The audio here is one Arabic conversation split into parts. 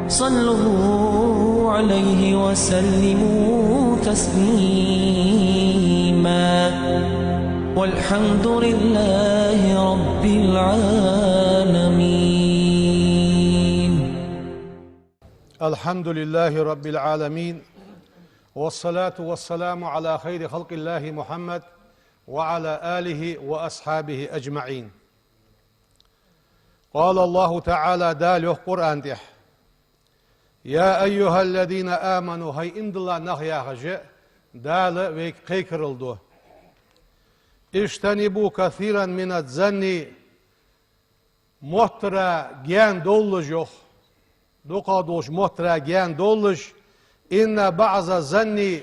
صلوا عليه وسلموا تسليما والحمد لله رب العالمين. الحمد لله رب العالمين، والصلاة والسلام على خير خلق الله محمد وعلى آله وأصحابه أجمعين. قال الله تعالى داله قرآن دح: يا أيها الذين آمنوا هاي إند الله نخيا خجأ دال ويك قيكرلدو اجتنبوا كثيرا من الظن محترى جان دولجوخ دوقادوش محترى جان دولج إن بعض الظن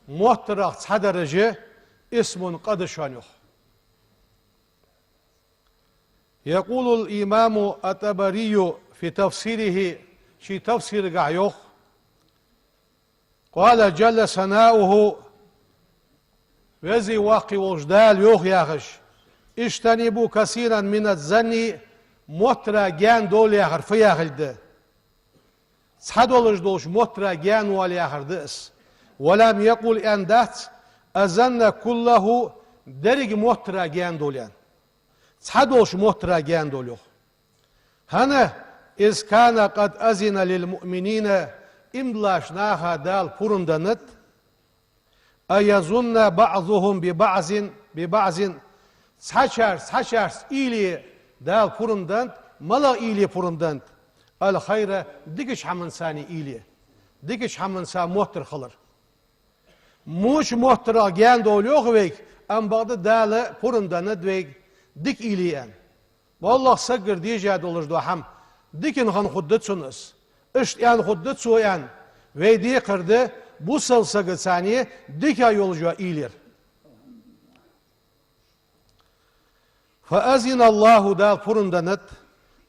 محترى حدرجة اسم قد شانوخ. يقول الإمام الطبري في تفسيره شي تفسير قعيوخ قال جل ثناؤه وزي واقي وجدال يوخ ياخش اجتنبوا كثيرا من الظن محترى جان دول ياخر في ياخر ده صحدولش دوش محترى جان وال ياخر دس ولم يقل ان دات الظن كله درج محترى جان دوليان صحدولش محترى جان دوليوخ هنا إذ كان قد أذن للمؤمنين إملاش ناها دال پرندنت أيظن بعضهم ببعض سحشر إيلي دال پرندنت ملا إيلي پرندنت الخير ديكش حمنساني إيلي ديكش حمنسا محتر خلر موش محتر جان دوليوخ ويك أم بعد دال پرندنت ويك ديك إيلي أن والله سجر ديجا دولش دو حم ديكن خان خدتسونس اشت يعني خدتسو يعني ويدي قرده بوصل سجد ثانية ديكا يولجوا إيلير فأذن الله دال فرندنت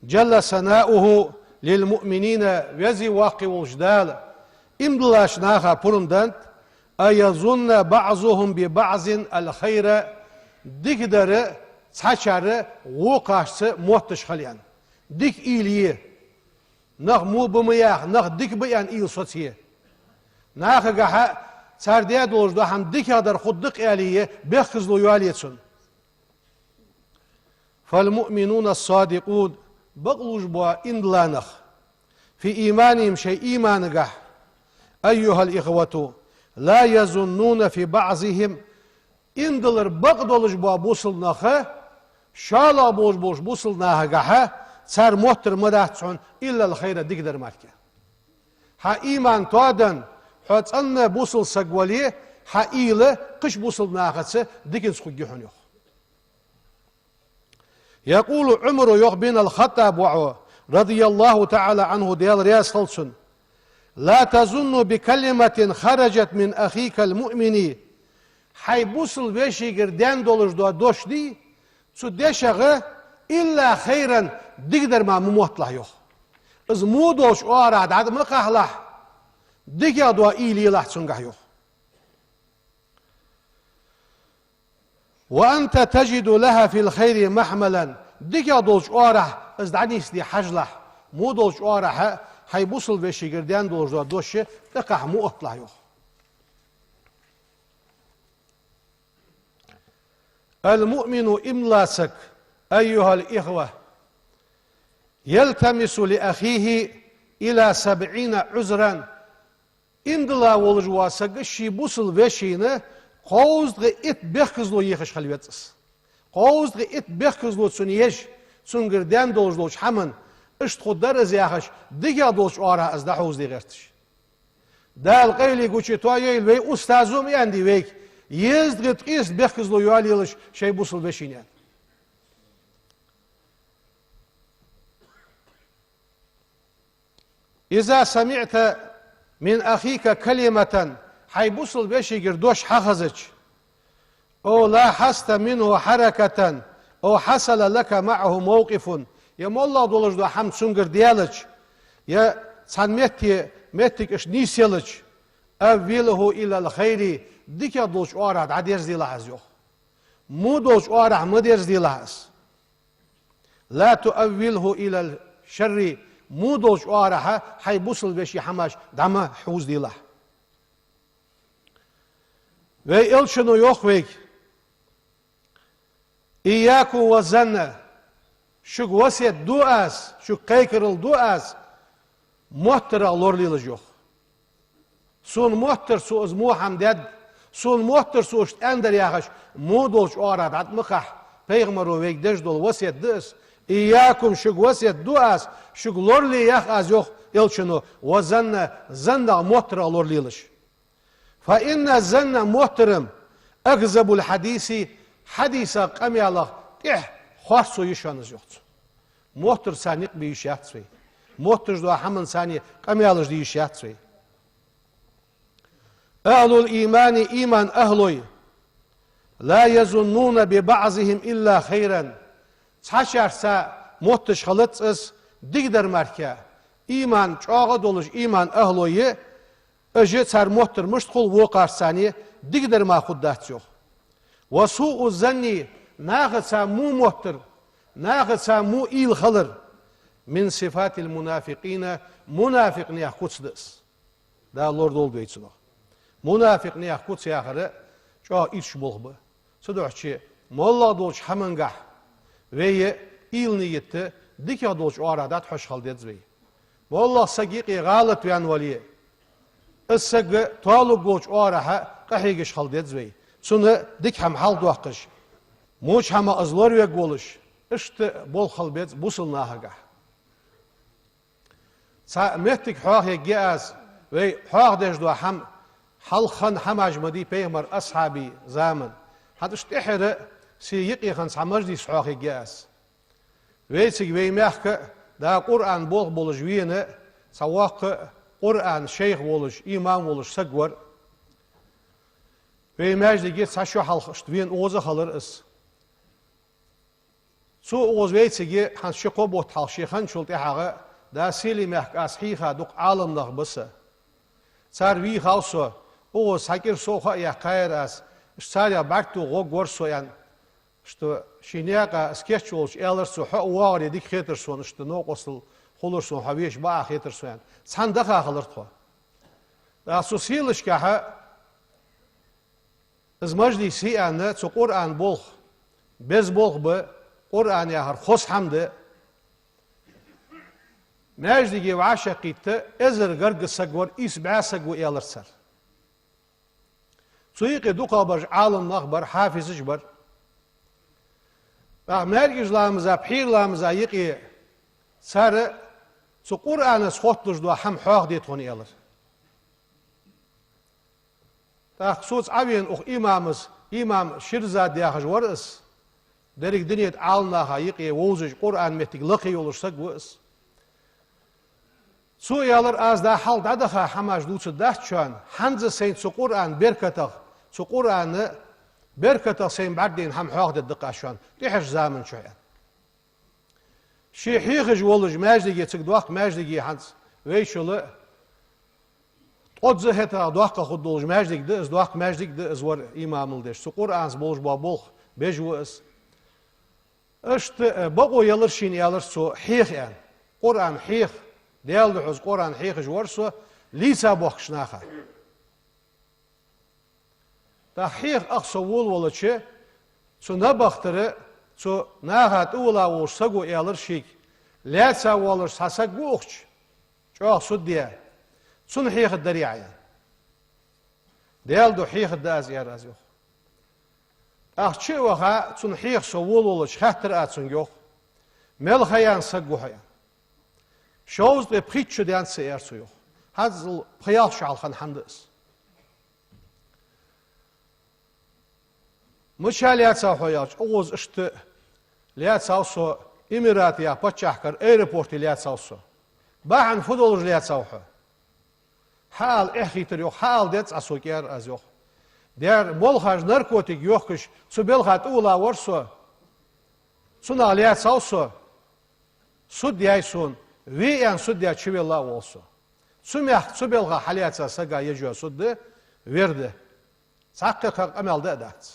جل ثناؤه للمؤمنين وزي واقع وجدال امدلاش ناخا فرندنت أيظن بعضهم ببعض الخير ديكدر سحشار وقاش موتش خليان ديك إيليه نخ مو بمياخ نخ ديك بيان إيل صوتيه ناخ قاحا ساردية دولج دو هم ديك هدر خود ديك إيليه بيخزلو يواليتسون فالمؤمنون الصادقون بقلوج بوا إندلانخ في إيمانهم شيء إيمان قاح أيها الإخوة لا يظنون في بعضهم إندلر بقدولج بوا بوصل نخ شالا بوش بوصل ناخ قاحا صار محتر مدحتون إلا الخير ديقدر مالك ها إيمان تادن حوت أن بوصل سقولي ها إيله قش بوصل ناخدسه ديكن سخوجي حنيوخ. يقول عمر يوخ بن الخطاب وعو رضي الله تعالى عنه ديال رياس خلصن لا تظن بكلمة خرجت من أخيك المؤمن حي بوصل بيشي قردان دولش دو دوش دي سو ديشغه إلا خيرا ديقدر ما مموتله يوخ إذ مودوش واراد عد مقاهلح ديقيا دوا إيلي لح تسنقه يوخ وأنت تجد لها في الخير محملا ديقيا دولش وارح إذ دعنيس دي حجلح مودوش وارح حيبوصل بشي قردان دولش دوا دوش دقاح مؤطله يوخ. المؤمن إملاسك أيها الإخوة يلتمس لأخيه إلى 70 عذرا إندلا ولجوا سقشي بوصل وشينا قوزد إت بيخزلو يخش خلويتس قوزد إت بيخزلو تسونيش سنگردان دولج حمن اشت خود درز يخش ديگا دولج آره از ده حوز دیگرتش دال قيلي قوشي توائيل وي أستاذوم ياندي ويك يزد غت قيس بيخزلو يواليلش شي بوصل وشينا. إذا سمعت من أخيك كلمة حيبوصل بشي قردوش حخزج أو لاحظت منه حركة أو حصل لك معه موقف يا مولا دولج دو حمد سنقر ديالج يا سان ميتك اش نيسيلج أوله إلى الخير ديك دولج أوراد عديرز دي لحظ يوخ مو دولج أوراد مديرز دي لحظ لا تؤوله إلى شري مودولش وارها حي بوصل بشي حماش دما حوز ديله ve ilşinu yok vek İyyakum ve zanne şu vasiyet duas şu kaykırıl duas muhtara lorlilı yok sun muhtar su az muhammed sun muhtar su ist ender yağış mudolş orad atmıkah peygamber vek dejdol vasiyet dus İyyakum şu vasiyet duas şu lorli yağ az yok ilşinu ve zanne muhtara lorlılış فإن الزن محترم أكذب الحديث حديثا قمي الله خاصو يشانز يوت محتر سانيق بيشات سوي محتر دو حمن ساني قمي الله دي يشات سوي أهل الإيمان إيمان أهلوي لا يظنون ببعضهم إلا خيرا تحشر سا محتش خلط اس ديقدر مركا إيمان چاغ دولش إيمان أهلوي أجي صار محتر مش تقول وقار ثانية دقدر ما خدات يوخ وسوء الظني ناخد سامو محتر ناخد سامو إيل خلر من صفات المنافقين منافق نياخ قدس دس دا لورد دول بيتسنو منافق نياخ قدس ياخره شو إيش بولغبه صدوحشي مولا دولش همنگح ويه إيل نيته ديكا دولش وارادات حش خلدت زوي والله صديقي غالط ويان وليه السق طالب بوش أورها قحيقش خلدت زوي سنة ديك هم حال دوقش موش هم أزلور ويقولش اشت بول خلبت بوصل ناهقه مهتك حاق يجياز وي حاق ديش دو هم حلخن هم أجمدي بيغمر أصحابي زامن هاد اشتحر سيقي خنس حمجدي حاق يجياز ويتك وي ميحك دا قرآن بول بولجوينه سواق قرآن شيخ ولش إمام ولش سجور ve mecdi git saço halkıştı ben oza kalır is su oz veytigi han şiko bot halşihan şulti haga da sili mehkas hiha duk alamlar bısı sar vi hauso o sakir soha ya kayras şarya baktu go gorsoyan что шиняка скетчолч элерсо хавари дик хетерсон что но косл холорсон хавеш ба хетерсон сандаха халыртхо да сусилышка измажди сианна цу Qur'an бол без болбы Qur'an яхар хос хамды мәждиге вашақитты эзер гаргысагор исбасагу элерсар цуиqi дуқабар алымнах бар хафизыш бар mergizlarımıza, pirlarımıza yıkı sarı su Kur'an'ı sotluğu hem hak diye tonu alır. Tak sus avin imamız, imam Şirzad diye varız. Derik diniyet alnaha yıkı oğuzuş Kur'an mettik lıkı olursak bu is. Su alır az da hal dadaha hamaj duçu dahçan hanzı sen su Kur'an berkataq su Kur'an'ı بركة سين بعدين هم حاخد الدقاشان تحش زامن شوية شي حيخج ولج ماجدي تقدوق ماجدي حنس ويشل أتزهتا دوق خد ولج ماجدي ده دوق ماجدي ده زور إمام الدش سقور أنس بولج بابول بيجوس أشت بقو يلرشين يلرسو حيخ يعني قرآن حيخ ديال دحوز قرآن حيخ جورسو ليسا بوخشناخا تحقيق أقصى ولوشة سو نبختره سو نهات أولا وشسقو إيالر شيك لا تساولر ساسقو أخش شو صديا سن حيخ الدريعة ديال دو حيخ الداز يارازيو أخشي وخا سن حيخ سو ولوش خاطر أتسن يوخ مل خيان سقو خيان شوز دي بخيتشو ديان سيار سو يوخ هذا الخيال شعال حندس مش هالياتسا حياج أوز اشت لياتسا سو إماراتيا بتشحكر إيربورت لياتسا سو بعن فضل لياتسا حال إحكي تريو حال ديت أسوكير أزيو دير بولخاج ناركوتيك يوخش سو بلخات أولا ورسو سونا لياتسا سو سود يايسون ويان سود يا تشويلا ولسو سميح سو بلخا حالياتسا ساقا يجوا سود ويرده ساقق أمال دادات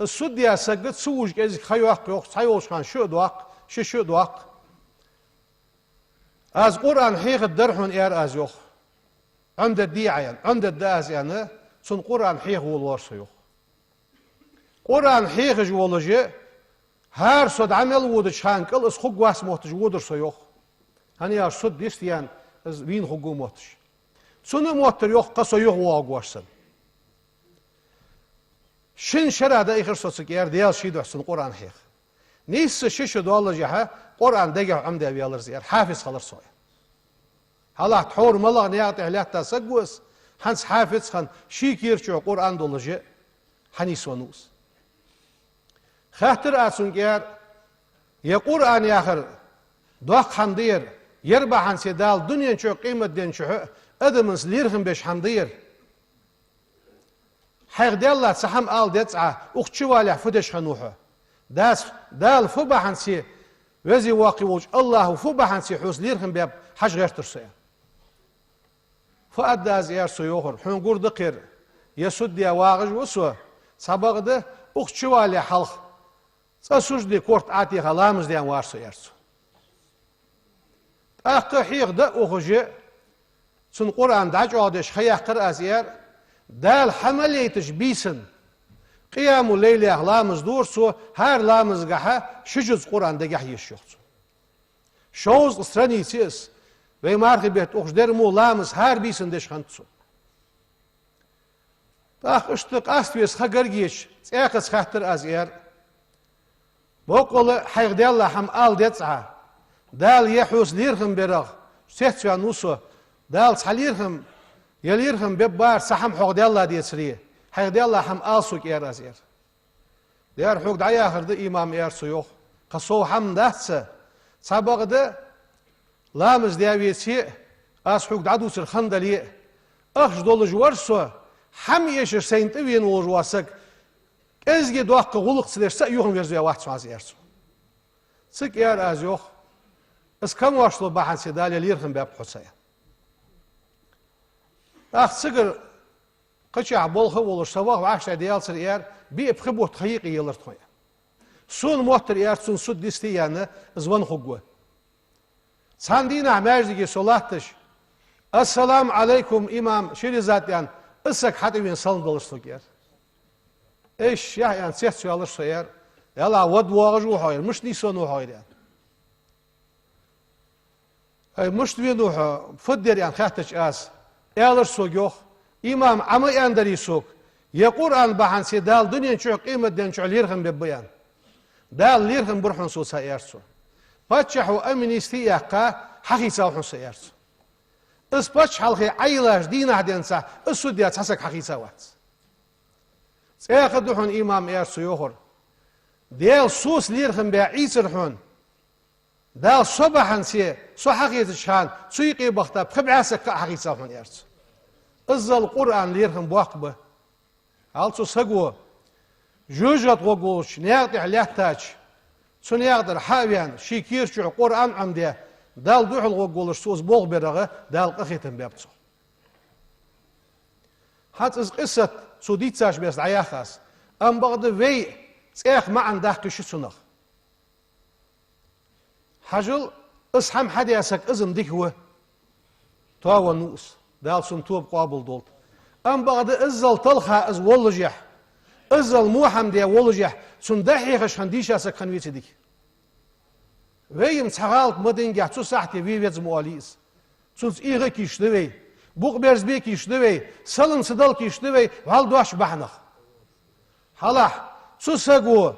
السوديا سقط سوج إذا خيوق يوق سيوش كان شو دوق شو دوق از قرآن حيق الدرحون إير از يوق عند الديعين عند الداز يعني سن قرآن حيق والورس يوق قرآن حيق جولجي هر صد عمل ود شانكل اس خوق واس موتج ودر سيوق هني يا صد ديستيان از وين خوق موتج سن موتر يوق قصو يوق واق ورسن شن شرada اخر صوتك ير ديال شي دحسن قرآن حيق نيس شش دولجي ها قرآن دقع عمد أبي الله زيار حافظ خلر صويا هلا تحور ملا نيات عليات تسقوس هنس حافظ خن شي كيرشو قرآن دولجي حنيس ونوس خاطر أسون كير يا قرآن يا آخر دوق حمدير يربع عن سيدال دنيا شو قيمة دين شو أدمنس ليرهم بيش حمدير حيق دي الله سحم آل ديتسعة اختشوالي فدش خنوحه دال فبا حنسي وزي واقي وج الله فبا حنسي حوس ليرهم بيب حاج غير ترسيه فأدى زيار سيوخر حنقور دقير يسود يا واغج وسوى سبق ده اختشوالي حلق ساسوج دي كورت آتي غلامز ديان وارسو يرسو أخي حيق ده أخجي سن قرآن داج عادش خياق قر أزيار دال حمليتش بيسن قيام الليل أغلامز دور سو هر لامز قحا شجز قرآن ده قح يشيخسو شوز اسراني سيس وي مارغي بيت أخش درمو لامز هر بيسن دش خانتسو تاخ اشتق أستويس خقرقيش تياقس خاطر أزيار بوقول حيق دي الله حم آل ديتسعة دال يحوس ليرخم برغ سيحتسوا نوسو دال سحليرخم يليرخم ببار سحم حق دي الله ديتسريه حيق دي الله حم آل سوك إير أزير ديار حق دعي آخر دي إمام إير سيوخ قصو حم دهتسا سابق ده لامز ديابيتسي أس حق دعدو سر خندلي أخش دولج ورسو حم يشر سينتوين وجواسك ازگی دوق غلق سلش سأيوهم يرزويا واحد سواز يرسو سك يار أزيوخ اس كم واشلو باحن سيدالي ليرخم باب حسايا اخ سكر قشع بولخ ولش سواق وعشا ديال سر يار بي بخبو تخيقي يلر تخويا سون موتر يار سون سود ديستي يعني زوان خقوه ساندينا عماجدي صلاتش السلام عليكم إمام شيري ذات يعني اسك حتى وين صلن دولستوك يار ايش يعني سيحت سيالر سيار يلا ود واغج وحاير مش نيسان وحاير يعني اي مش دوين وحا فدر يعني خاتش اس يالر سوغيوخ امام عمي اندري سوك يقول ان بحن سي دال دنيا شو قيمة دين شو ليرخم ببيان دال ليرخم برحن سو سيارسو باتشحو امني استياقا حقي ساوحن سيارسو اس باتش حلقي عيلاش دينا دينسا السوديات حسك حقي ساوات سياخدوحن إمام إيرسو يوخر ديال سوس ليرخن بيع عيسر حون دال صبحن سي سو حقيقة شان سويقي بختا بخب عاسك حقيقة حون إيرسو إزا القرآن ليرخن بواقبه هالسو سقوه جوجت وقوش نياغدي عليهتاج سو نياغدر حاويان شيكير شو قرآن عمديه دال دوح الوقولش سوس بوغ برغه دال قخيتن بيبتسو حتى إز قصة سوديتساش بيست عياخاس أم بغد وي تسيخ ما عنده كشي سنخ حجل اسحم حد ياسك ازم ديك هو تاوى نوس دال سنتوب قابل دولت أم بغد ازل طلخة از ولجح ازل موحم دي ولجح سن دحيخش خنديش ياسك خنويتي ديك ويم تغالت مدنجح تو ساحتي ويويتز مواليس سنس إيغي كيش دوي بوق برز بيك يشتوي سلم صدل كيشتوي وهل دوش بحنخ حلاح سوسقو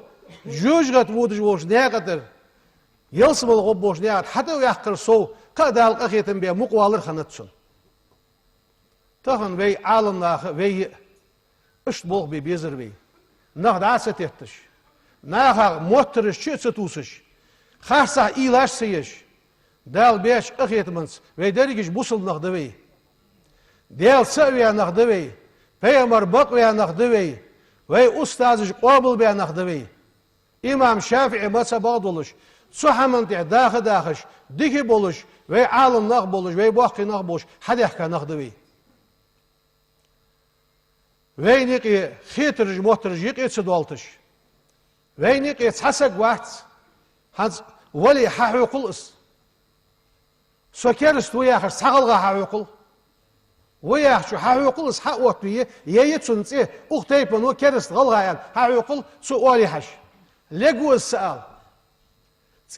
جوجت وودج ووش نياقتر يلسم الغبوش نياقت حتى ويحقر سو قدال قخيتن بيا مقوالر خنتسن تخن وي عالم ناخ وي اشت بوغ بي بيزر وي ناخ دعاسة تهتش ناخ موترش شيء ستوسش خاصة إيلاش سيش دال بيش قخيت منس وي داريجش بوصل ناخ دوي ديال سويا نخدوي بيامر بقويا نخدوي وي أستاذ قابل بيا نخدوي إمام شافعي ما سبادولش سحمن داخش ديكي بولش وي عالم نخ بولش وي باقي نخ بولش حد يحكى نخدوي وي نيقي خيترج موترج يقي تسدوالتش وينك يتحسق وقت هز ولي حقوق الأس سكرست وياخر سغلغا حقوق وياخ شو حقوق الأس حق وطوية يتسنسيه أختيبن وكرست غلغا حقوق سؤالي حش لقوا السؤال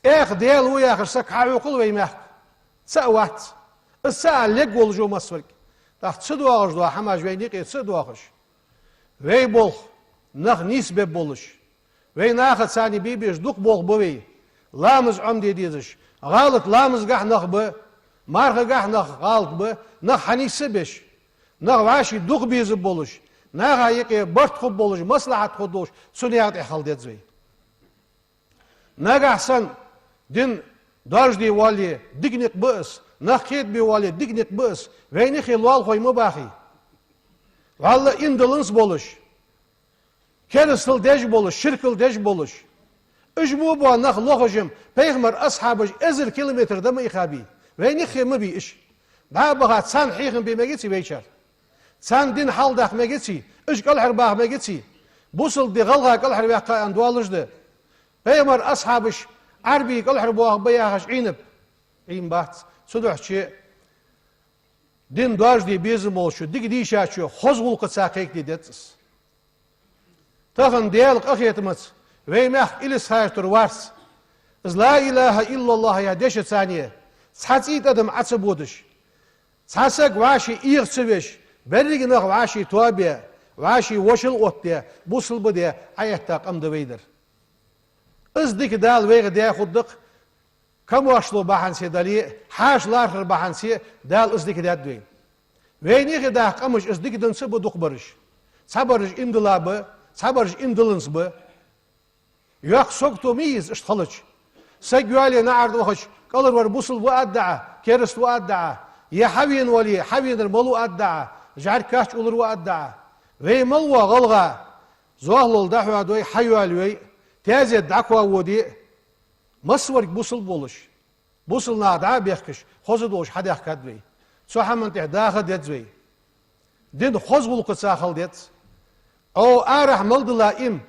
اخ ديال وياخر سك حقوق ويماك سأوات السؤال لقوا الجو مصرك تحت صدواغش دوا حماج وينك يتصدواغش ويبول نخ نسبة بولش ويناخد ثاني بيبيش دوك بول بوي لامز عمدي ديزش غلط لامز قح نخ ب مارغ قح نخ غلط ب نخ حنيسة بش نخ واشي دوك بيز بولش نخ يكي برت خب بولش مصلحة خدوش سنيات احال ديت زي نخ احسن دين دارج دي والي ديجنك بأس نخ كيت بي والي ديجنك بأس وينخي الوال خوي مباخي والله اندلنس بولش كرسل دج بولش شركل دج بولش اجمو بو نخ لوخجم بيغمر اصحابج ازر كيلومتر دم يخابي وين يخي مبي ايش دا بغات سان حيخن بمجيتي بيشر سان دين حال داخ مجيتي اش قال حرباخ مجيتي بوصل دي غلغا قال حرباخ قان دوالج ده بيغمر اصحابج عربي قال حرباخ بياخش عينب عين بات سدوحشي دين داج دي بيزمول شو دي شاشو خزغول قصاقيك دي دتس تاخن ديالك اخيتمت ويماخ إلس هايرتر وارس إز لا إله إلا الله يا ديش ثانية سحاتيت أدم عصبودش سحاسك واشي إيغسوش بريق نغ واشي توابيا واشي وشل أوتيا بوصل بديا عيهتاق أم دويدر إز ديك دال ويغ ديا خدق كم واشلو باحنسي دالي حاش لارخر باحنسي دال إز ديك دياد دوين وينيغ داق قمش إز ديك دنسبو دوق برش صبرش اندلابه صبرش اندلنس به ياخ سوقتو ميز اشتخلج سجوالي نعرض وخش قالر ور بوصل وادعى كرست وادعى يا حبين ولي حبين الملو ادعى جعل كاش اولر وادعى وي ملوا غلغا زوهل دحوا دوي حيوالوي تازد دعكوا ودي مصور بوصل بولش بوصل نادع بيخكش خوزدوش حدا يحكدوي سو حمن تحداخ ديتوي دين خوزغل قصاخل ديت او ارح ملدلا ام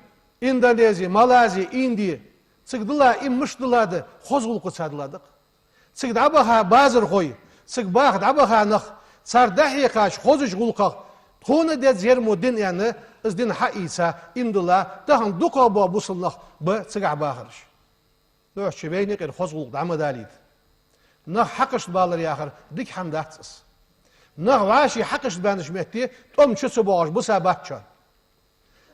اندونيزيا مالازيا انديا سيغدلا ام مشدلاده خوزغل قصادلادق سيغ دابها بازر خوي سيغ باخ دابها نخ صار دحيقاش خوزج غلقه تون ديت زير مودين يعني از دين حقيسا اندلا دهن دوكو بو بوصلنخ ب سيغ باخرش دوش شبيني غير خوزغل دعمداليد نخ حقش بالر ياخر ديك حمداتس نخ واشي حقش بانش مهتي توم شسو باش بساباتشا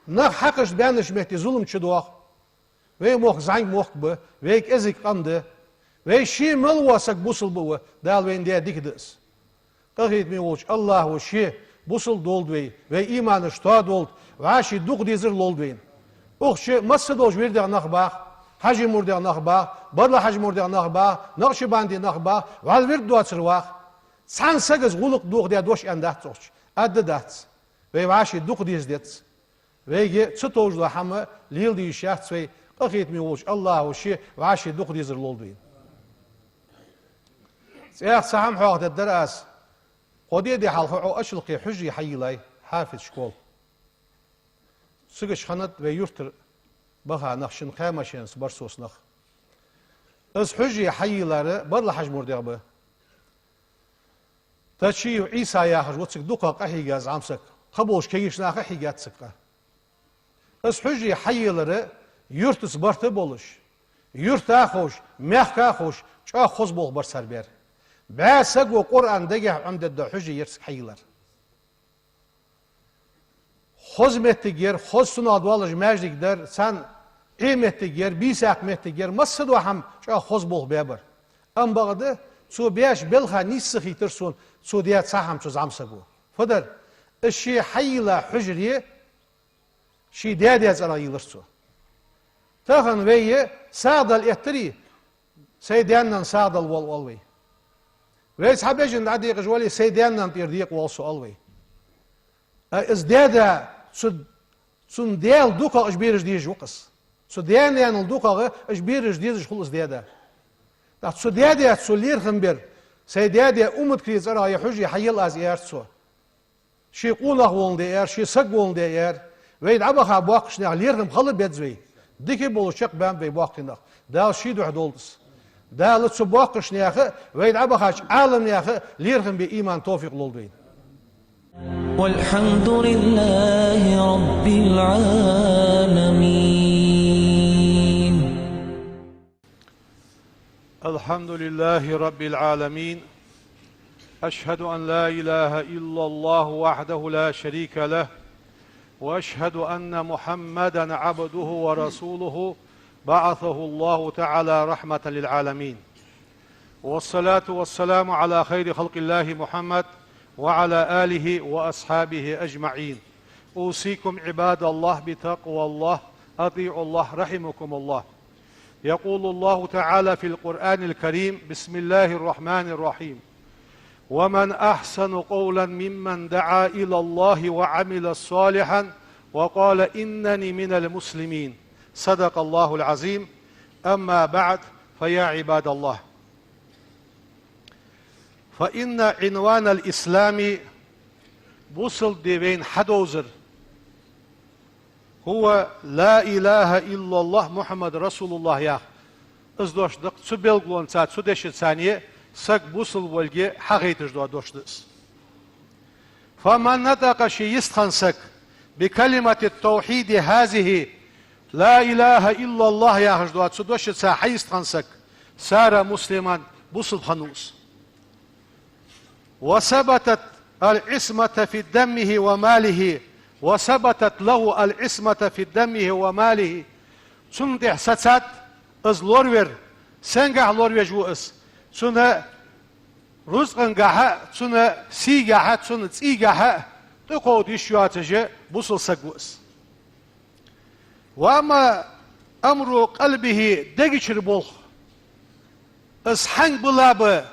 نخ حقش بانش مهتي ظلم شدوخ وي موخ زنگ موخ ب ويك ازيك قمده وي شي ملواسك بوصل بو دال وين دي ديك دس قغيت مي وش الله وشي بوصل دولد وي ايمان شتا دولد واشي دوق ديزر لولد وين اوخشي مسدوش ويرد نخ باخ حاجي مرد نخ باخ برلا حاجي مرد نخ باخ نقشي باندي نخ باخ والورد دواتر واخ سان سگز غلق دوغ دي دوش اندات توش اد دات وي واشي دوق ديز ديت ويجي تسوج لحما ليل دي شاخت وي قخيت مي وش الله وشي واشي دوق ديزر لولدين سياق سهم حوقت الدراس قودي دي حلقو اشلقي حجي حيلاي حافظ شكول سگش خنت ويورتر بها نخشن قامشين سبرسوس نخ از حجي حيلاره برلا حج مرديغ به تشي عيسى ياخر وتسك دوقا قحيجاز عمسك قبوش كيش ناخ حيجات سكه اس حجي حيلره يرتس برت بولش يرتا خوش مخكا خوش چا خوز بول بر سربر باسق وقران دغه عمد د حجي يرس حيلر خوز متگیر خوز سناد والج مجدك در سن قيمتگیر بيساق متگیر مسد وهم چا خوز بول ببر ام بغده سو بياش بلخا نيس خيترسون سو ديات صاحم چو زامسگو فدر الشي حيلا حجري شي دادي ازرا يلرسو تاخن ويه سادل يتري سيديانن سادل والوي ويس حبيجن عدي قجولي سيديانن تيرديق والسو الوي ازدادا سن ديال دوكا اجبيرج ديج وقس سو ديان يعني دوكا اجبيرج ديج خلص ديادا سو ديادا سو لير خمبر سيديادي امت كريز ارا يحجي حيل از يارسو شي قوله وون دي يار شي سق وون دي يار ويد عبخا بواقش نغ ليرهم خلط بيتزوي Diki buluşacak ben bey vaktinde. Dal şidu doldus. Dal su bakış niyakı ve idaba kaç alim niyakı lirhim bir iman tevfik olduyn. والحمد لله رب العالمين. Elhamdülillahi Rabbil alemin. أشهد أن لا إله إلا الله وحده لا شريك له وأشهد أن محمدا عبده ورسوله بعثه الله تعالى رحمة للعالمين والصلاة والسلام على خير خلق الله محمد وعلى آله وأصحابه أجمعين. أوصيكم عباد الله بتقوى الله أطيعوا الله رحمكم الله. يقول الله تعالى في القرآن الكريم بسم الله الرحمن الرحيم ومن أحسن قولا ممن دعا إلى الله وعمل صالحا وقال إنني من المسلمين. صدق الله العظيم. أما بعد فيا عباد الله فإن عنوان الإسلام بوصل ديبين حدوزر هو لا إله إلا الله محمد رسول الله يا ازدوشدق سبيلغلون سات سودش ثانية سك بوصل والجي حقيقتش دو دوشدس. فمن نطق شي يستخنسك بكلمة التوحيد هذه لا إله إلا الله يا هجدوات سودش سا حيستخنسك سار مسلما بوصل خنوس. وثبتت العصمة في دمه وماله وثبتت له العصمة في دمه وماله. سندح ستات از لورور سنجح لورور جوئس سنة رزقنجها سنة سيجها سنة سيجها تقود يشواتجه بوصل سجوس. وأما أمر قلبه دقيشر بول اس حنگ بلابه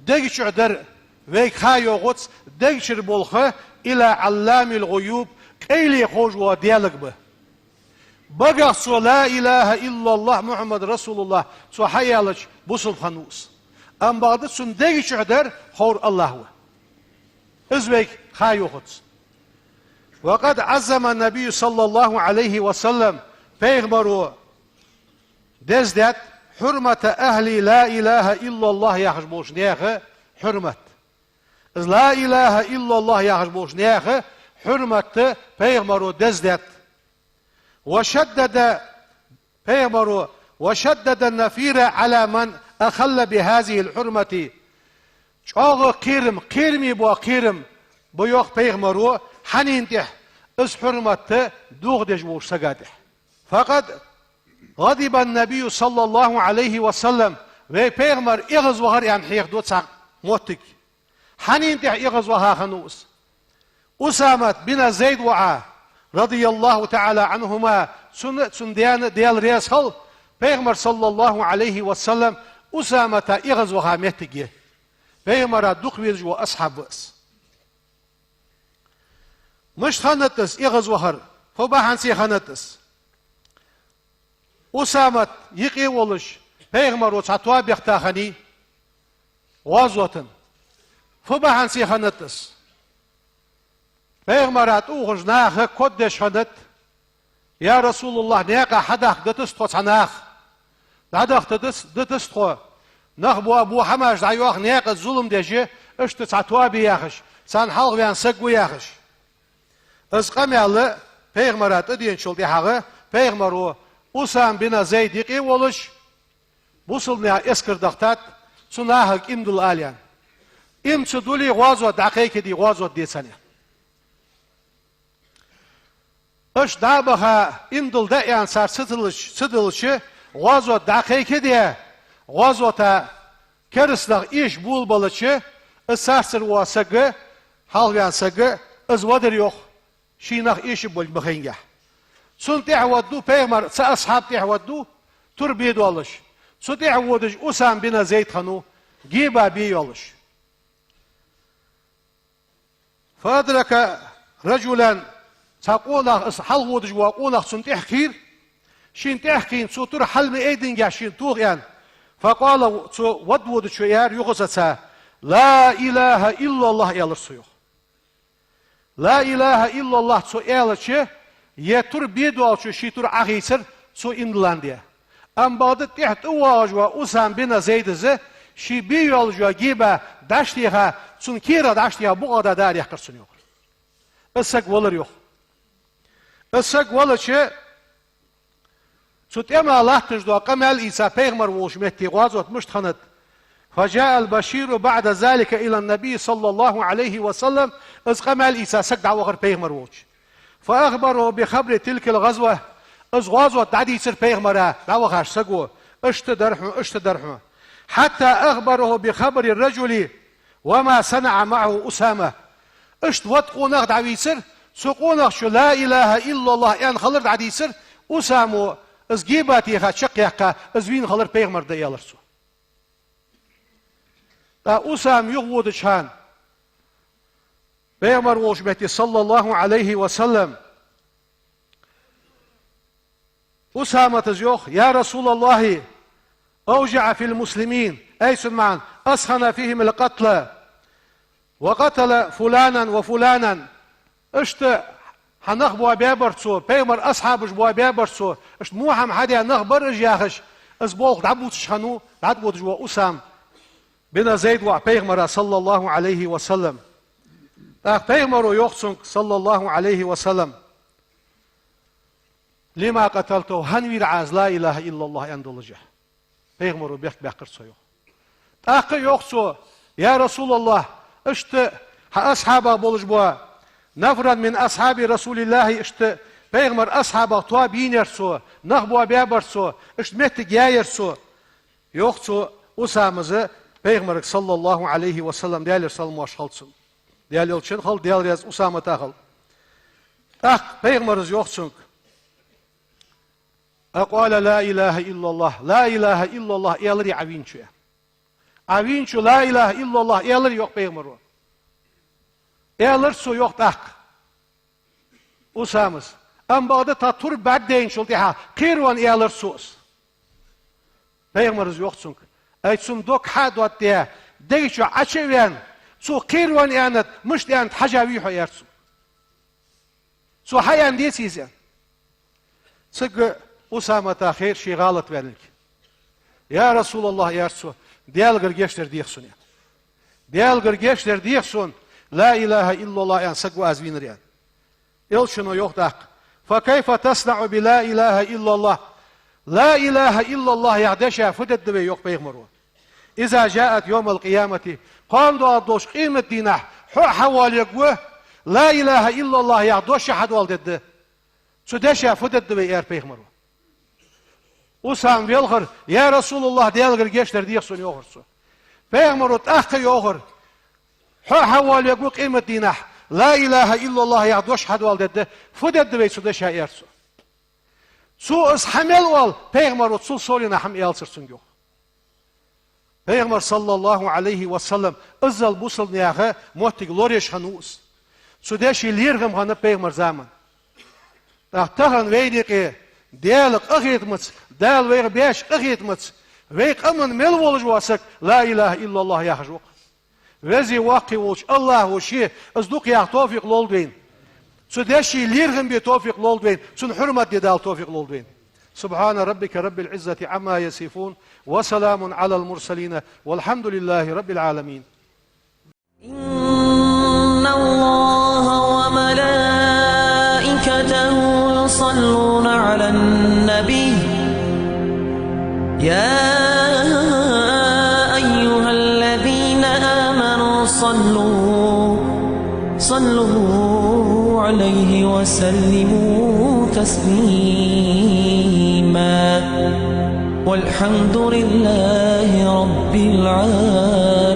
دقيشر در ويك خايو غوتس دقيشر بولخه إلى علام الغيوب قيلي خوش وديالك به بقى سو لا إله إلا الله محمد رسول الله سو حيالش بوصل خنوس. أم بعد سندقي شعدر خور الله هو ازويك خايو خدس. وقد عزم النبي صلى الله عليه وسلم پیغمبرو دزدت حرمة أهل لا إله إلا الله يخش بوش نيخه حرمة لا إله إلا الله يخش بوش نيخه حرمة پیغمبرو دزدت وشدد پیغمبرو وشدد النفير على من أخل بهذه الحرمة. شاغ قيرمي بو قيرم بو يوخ پیغمبرو حنينتح اس حرمة دوغدش بوش سقادح. فقد غضب النبي صلى الله عليه وسلم ve پیغمبر اغز وغر يعني حيق دو تساق موتك حنينتح اغز وها خنوس. أسامة بن زيد وعا رضي الله تعالى عنهما سنديان ديال رياسخل پیغمبر صلى الله عليه وسلم أسامة اغز وها مهتگي پیغمبر دوق ويرج و أصحاب بس مش خانتس اغز وهر فباحنسي خانتس أسامة يقي ولش پیغمبر و ساتوا بيختاخني وازوتن فباحنسي خانتس پیغمبرات اوغش ناخ کدش خنت یا رسول الله نیقا حداخ دتست خو سناخ دادخ دتست خو نخ بو حماش دایوخ نیقا ظلم دجه اشت ساتوا بیاخش سان حلق بیان سگو یاخش از قمیاlı پیغمبرات ادین شلدی حقه پیغمبرو Usam bin Zeyd یقی ولش بوصل نیا اسکردختات سناهک امدل آلیان ام چدولی غوازو دقیق دی غوازو دیسانه اش دابها امدل دایان سار sıdılışı غوازو دقیق diye غوازو تا kerslaq iş bulbalıçı ısarsır vasagı halgan sagı ızvadır yok şinaq işi bulbağınga sun tehwaddu peygambər sa ashab tehwaddu turbid alış su tehwadış Usam bin Zeyd xanu giba bi alış فأدرك رجلا تقول حلودج وقول سن تحكير شين تحكين سوتر حلم ايدن شين توغيان فقال ودود شويار يغزتا لا إله إلا الله يالر سيوخ لا إله إلا الله سو يالر يتر بيدو alçı şitur ahisir zu Inlandia. Am badet tiht uwajwa Usam bin Zeyd şi bir yolcuya gibi daştiha sun kira daştiha bu kadar dar yakırsın yok. Isak olur yok. Isak olur ki Sut ema Allah tجدو قمل إيسا پیغمر وشمتي غازوت مش تخنت فجاء البشير بعد ذلك إلى النبي صلى الله عليه وسلم إذ قمل إيسا سقدع وغر پیغمر وش فأخبره بخبر تلك الغزوة إذ غازوت دعدي يصير پیغمرها دعوة سقو اشت درحمه حتى أخبره بخبر الرجل وما صنع معه أسامة اشت واتقوناغ دعوي يصير سقوناغ شو لا إله إلا الله يعني خلر دعدي يصير أسامة از گیباتی خا شقیقا از وین خلر پیغمبر دیالرسو تا اسام یغود شان پیغمبر وشمتی صلی الله علیه و سلم اسامه تزيوخ يا رسول الله اوجع في المسلمين اي سمعان اسخن فيهم القتل وقتل فلانا وفلانا اشت هنخبوا بيبرتسو بيمر أصحابش بوا بيبرتسو اشت موحم حدي نخبر جاخش اسبوق دعبوت شخنو دعبوت جوا أسام بن زيد وبيغمر صلى الله عليه وسلم بيغمر يخصنك صلى الله عليه وسلم لما قتلته هنوير عاز لا إله إلا الله يندلجه بيغمر بيقر سيو تاقي يخصو يا رسول الله اشت أصحابه بولج بوا نفرا من أصحاب رسول الله اشت بيغمر أصحابه طوابين يرسو نخبوا بيبرسو اشت مهتك يرسو يوخسو أسامزة بيغمر صلى الله عليه وسلم ديال سلم واشخلصن ديال يلشن خل ديال رياز أسامة تاخل بيغمر يوخسنك أقول لا إله إلا الله لا إله إلا الله يالري عوينشو لا إله إلا الله يالري يوخ بيغمرو يالرسو يوخ تاق Usamız. Ambada ta tur baddeyn şultiha kirwan yalırsus. Peygamberimiz yoksun. Aytsum dok hadvat diye degiço açeven su kirwan yanat müşt yan hajavi hayarsu. Su hayan diyesizen. Sıgı Usama ta hayır şey galat verlik. Ya Resulullah yarsu diyalgır geçler diyeksun ya. Diyalgır geçler diyeksun la ilahe illallah yan sıgı azvinir yan. يلشنو يخدق فكيف تصنع بلا إله إلا الله لا إله إلا الله يعدشها فدد بي يوق بيغمرو إذا جاءت يوم القيامة قام دو أدوش قيمة دينه حوال يقوه لا إله إلا الله يعدوش حد والدد سدشها فدد بي يار بيغمرو Usam بيلغر يا رسول الله ديالغر جيشتر ديخسون يوغرسو بيغمرو تأخي يوغر حوال يقوه قيمة دينه La ilahe illallah yağdoş hadval dedi. Fuded ve suda şairsu. Su ishamel wal peygamber su solina ham yalsırsın yok. Peygamber sallallahu aleyhi ve sellem izzal busal niyağı muhtig loriş hanus. Suda şilirgim hanı peygamber zaman. Tahtahan veydiki diyalık ıgitmıts, dal ve beş ıgitmıts. Ve qamın mel woluj wasak la ilahe illallah yağjuk. وزي واقي وش الله وشي أصدق يا توفيق لولدين سدشي ليرغم بتوفيق لولدين سن حرمة دال توفيق لولدين سبحان ربك رب العزة عما يصفون وسلام على المرسلين والحمد لله رب العالمين إن الله وملائكته يصلون على النبي يا صلوا عليه وسلموا تسليما والحمد لله رب العالمين